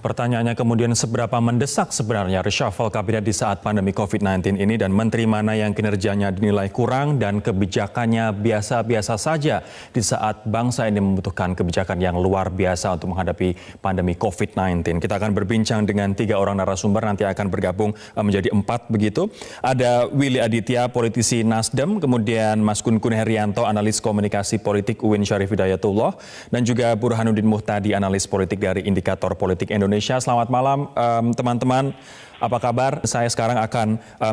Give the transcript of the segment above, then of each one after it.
Pertanyaannya kemudian seberapa mendesak sebenarnya reshuffle kabinet di saat pandemi COVID-19 ini dan menteri mana yang kinerjanya dinilai kurang dan kebijakannya biasa-biasa saja di saat bangsa ini membutuhkan kebijakan yang luar biasa untuk menghadapi pandemi COVID-19. Kita akan berbincang dengan 3 orang narasumber, nanti akan bergabung menjadi 4 begitu. Ada Willy Aditya, politisi Nasdem, kemudian Mas Gun Gun Herianto, analis komunikasi politik UIN Syarif Hidayatullah, dan juga Burhanuddin Muhtadi, analis politik dari Indikator Politik Indonesia. Selamat malam teman-teman, apa kabar? Saya sekarang akan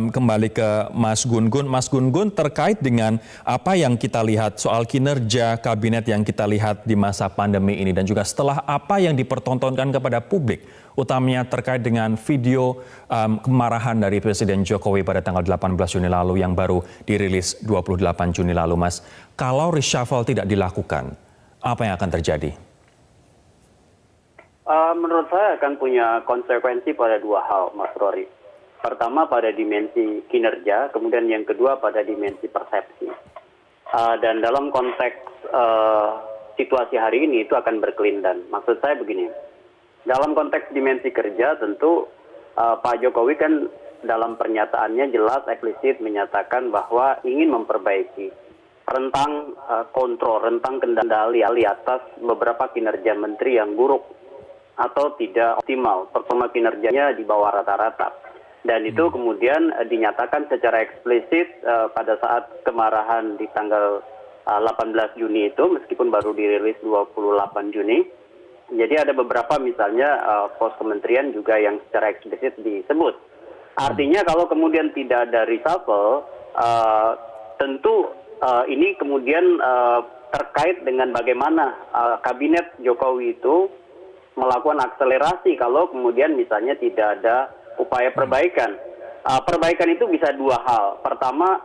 kembali ke Mas Gun Gun. Mas Gun Gun, terkait dengan apa yang kita lihat soal kinerja kabinet yang kita lihat di masa pandemi ini dan juga setelah apa yang dipertontonkan kepada publik, utamanya terkait dengan video kemarahan dari Presiden Jokowi pada tanggal 18 Juni lalu yang baru dirilis 28 Juni lalu, Mas. Kalau reshuffle tidak dilakukan, apa yang akan terjadi? Menurut saya akan punya konsekuensi pada 2 hal, Mas Rory. Pertama pada dimensi kinerja, kemudian yang kedua pada dimensi persepsi. Dan dalam konteks situasi hari ini itu akan berkelindan. Maksud saya begini, dalam konteks dimensi kerja tentu Pak Jokowi kan dalam pernyataannya jelas eksplisit menyatakan bahwa ingin memperbaiki rentang kontrol, rentang kendali atas beberapa kinerja menteri yang buruk atau tidak optimal, performa kinerjanya di bawah rata-rata. Dan itu kemudian dinyatakan secara eksplisit pada saat kemarahan di tanggal 18 Juni itu, meskipun baru dirilis 28 Juni. Jadi ada beberapa misalnya pos kementerian juga yang secara eksplisit disebut. Artinya kalau kemudian tidak ada reshuffle, tentu ini kemudian terkait dengan bagaimana kabinet Jokowi itu melakukan akselerasi kalau kemudian misalnya tidak ada upaya perbaikan. Perbaikan itu bisa 2 hal. Pertama,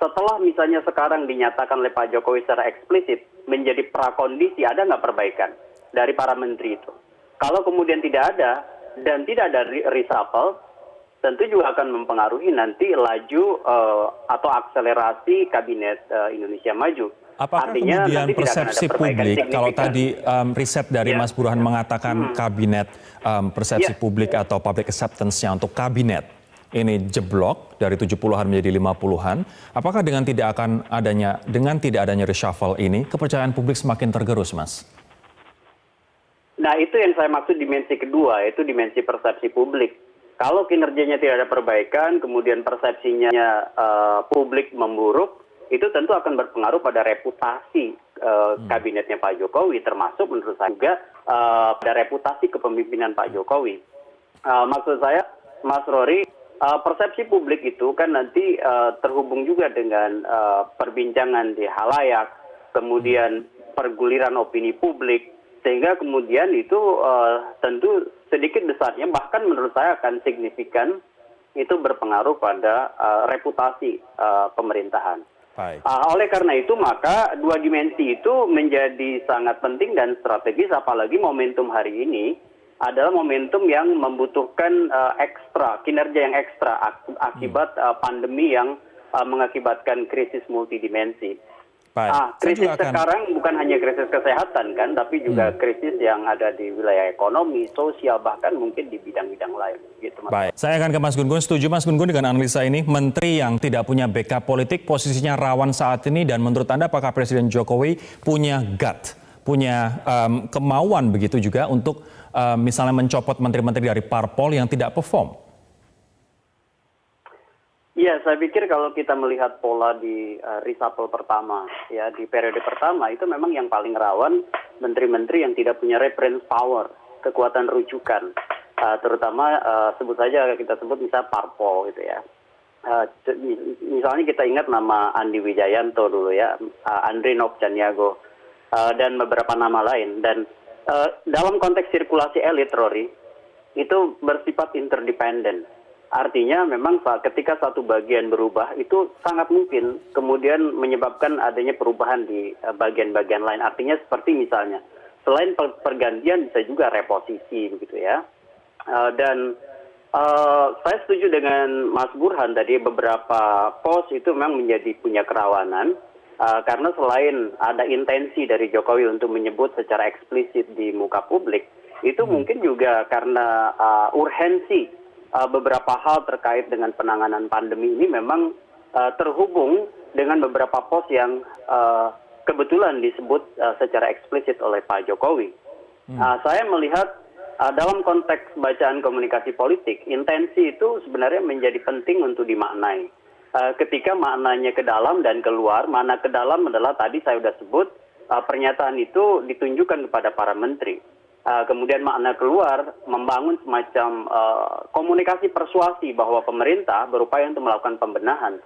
setelah misalnya sekarang dinyatakan oleh Pak Jokowi secara eksplisit menjadi prakondisi, ada nggak perbaikan dari para menteri itu? Kalau kemudian tidak ada dan tidak ada reshuffle, tentu juga akan mempengaruhi nanti laju atau akselerasi kabinet Indonesia Maju. Apakah artinya kemudian persepsi publik, kalau tadi riset dari Mas Burhan mengatakan kabinet, persepsi publik atau public acceptance-nya untuk kabinet ini jeblok dari 70-an menjadi 50-an, apakah dengan tidak adanya reshuffle ini, kepercayaan publik semakin tergerus, Mas? Nah, itu yang saya maksud dimensi kedua, yaitu dimensi persepsi publik. Kalau kinerjanya tidak ada perbaikan, kemudian persepsinya publik memburuk, itu tentu akan berpengaruh pada reputasi kabinetnya Pak Jokowi, termasuk menurut saya juga pada reputasi kepemimpinan Pak Jokowi. Maksud saya, Mas Rory, persepsi publik itu kan nanti terhubung juga dengan perbincangan di halayak, kemudian perguliran opini publik, sehingga kemudian itu tentu sedikit besarnya, bahkan menurut saya akan signifikan, itu berpengaruh pada reputasi pemerintahan. Oleh karena itu maka 2 dimensi itu menjadi sangat penting dan strategis, apalagi momentum hari ini adalah momentum yang membutuhkan kinerja yang ekstra akibat pandemi yang mengakibatkan krisis multidimensi. Krisis sekarang bukan hanya krisis kesehatan kan, tapi juga krisis yang ada di wilayah ekonomi, sosial, bahkan mungkin di bidang-bidang lain. Gitu, Mas. Baik, saya akan ke Mas Gun Gun. Setuju Mas Gun Gun dengan analisa ini, menteri yang tidak punya backup politik posisinya rawan saat ini, dan menurut Anda apakah Presiden Jokowi punya gut, punya kemauan begitu juga untuk misalnya mencopot menteri-menteri dari parpol yang tidak perform? Ya, saya pikir kalau kita melihat pola di reshuffle pertama, ya di periode pertama itu memang yang paling rawan menteri-menteri yang tidak punya reference power, kekuatan rujukan, terutama sebut saja kita sebut misalnya parpol gitu ya. Misalnya kita ingat nama Andi Wijayanto dulu ya, Andre Nof Caniago, dan beberapa nama lain. Dan dalam konteks sirkulasi elit, Rory, itu bersifat interdependen. Artinya memang ketika satu bagian berubah itu sangat mungkin kemudian menyebabkan adanya perubahan di bagian-bagian lain. Artinya seperti misalnya selain pergantian bisa juga reposisi begitu ya. Dan saya setuju dengan Mas Burhan tadi, beberapa pos itu memang menjadi punya kerawanan karena selain ada intensi dari Jokowi untuk menyebut secara eksplisit di muka publik, itu mungkin juga karena urgensi beberapa hal terkait dengan penanganan pandemi ini memang terhubung dengan beberapa pos yang kebetulan disebut secara eksplisit oleh Pak Jokowi. Saya melihat dalam konteks bacaan komunikasi politik, intensi itu sebenarnya menjadi penting untuk dimaknai. Ketika maknanya ke dalam dan keluar, mana ke dalam adalah tadi saya sudah sebut, pernyataan itu ditunjukkan kepada para menteri. Kemudian makna keluar membangun semacam komunikasi persuasi bahwa pemerintah berupaya untuk melakukan pembenahan.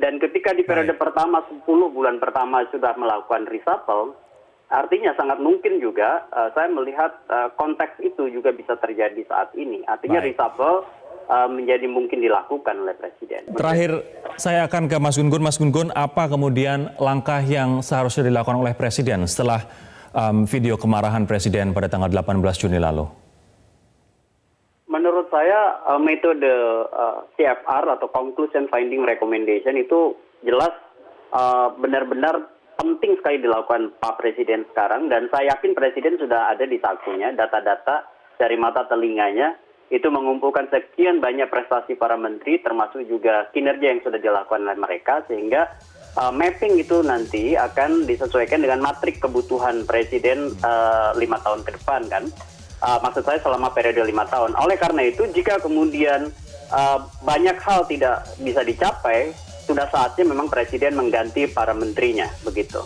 Dan ketika di periode pertama 10 bulan pertama sudah melakukan reshuffle, artinya sangat mungkin juga saya melihat konteks itu juga bisa terjadi saat ini. Artinya reshuffle menjadi mungkin dilakukan oleh Presiden. Terakhir saya akan ke Mas Gun Gun. Mas Gun Gun, apa kemudian langkah yang seharusnya dilakukan oleh Presiden setelah video kemarahan Presiden pada tanggal 18 Juni lalu? Menurut saya metode CFR atau Conclusion Finding Recommendation itu jelas benar-benar penting sekali dilakukan Pak Presiden sekarang, dan saya yakin Presiden sudah ada di sakunya data-data dari mata telinganya itu mengumpulkan sekian banyak prestasi para menteri termasuk juga kinerja yang sudah dilakukan oleh mereka, sehingga mapping itu nanti akan disesuaikan dengan matrik kebutuhan Presiden 5 tahun ke depan kan. Maksud saya selama periode 5 tahun. Oleh karena itu jika kemudian banyak hal tidak bisa dicapai, sudah saatnya memang Presiden mengganti para menterinya, begitu.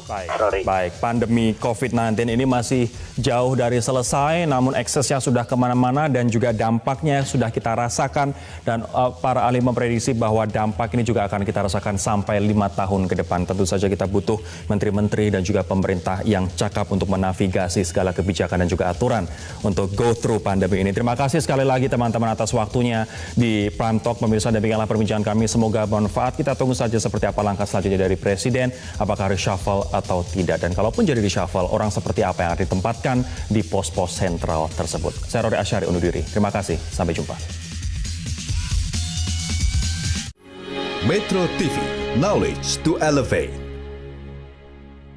Baik, pandemi COVID-19 ini masih jauh dari selesai, namun eksesnya sudah kemana-mana dan juga dampaknya sudah kita rasakan. Dan para ahli memprediksi bahwa dampak ini juga akan kita rasakan sampai 5 tahun ke depan. Tentu saja kita butuh menteri-menteri dan juga pemerintah yang cakap untuk menavigasi segala kebijakan dan juga aturan untuk go through pandemi ini. Terima kasih sekali lagi teman-teman atas waktunya di Prime Talk. Pemirsa, demikianlah perbincangan kami. Semoga bermanfaat. Kita tunggu saja seperti apa langkah selanjutnya dari Presiden, apakah reshuffle atau tidak. Dan kalaupun jadi reshuffle, orang seperti apa yang akan ditempatkan di pos-pos sentral tersebut. Saya Rory Asyari undur diri. Terima kasih, sampai jumpa. Metro TV, knowledge to elevate.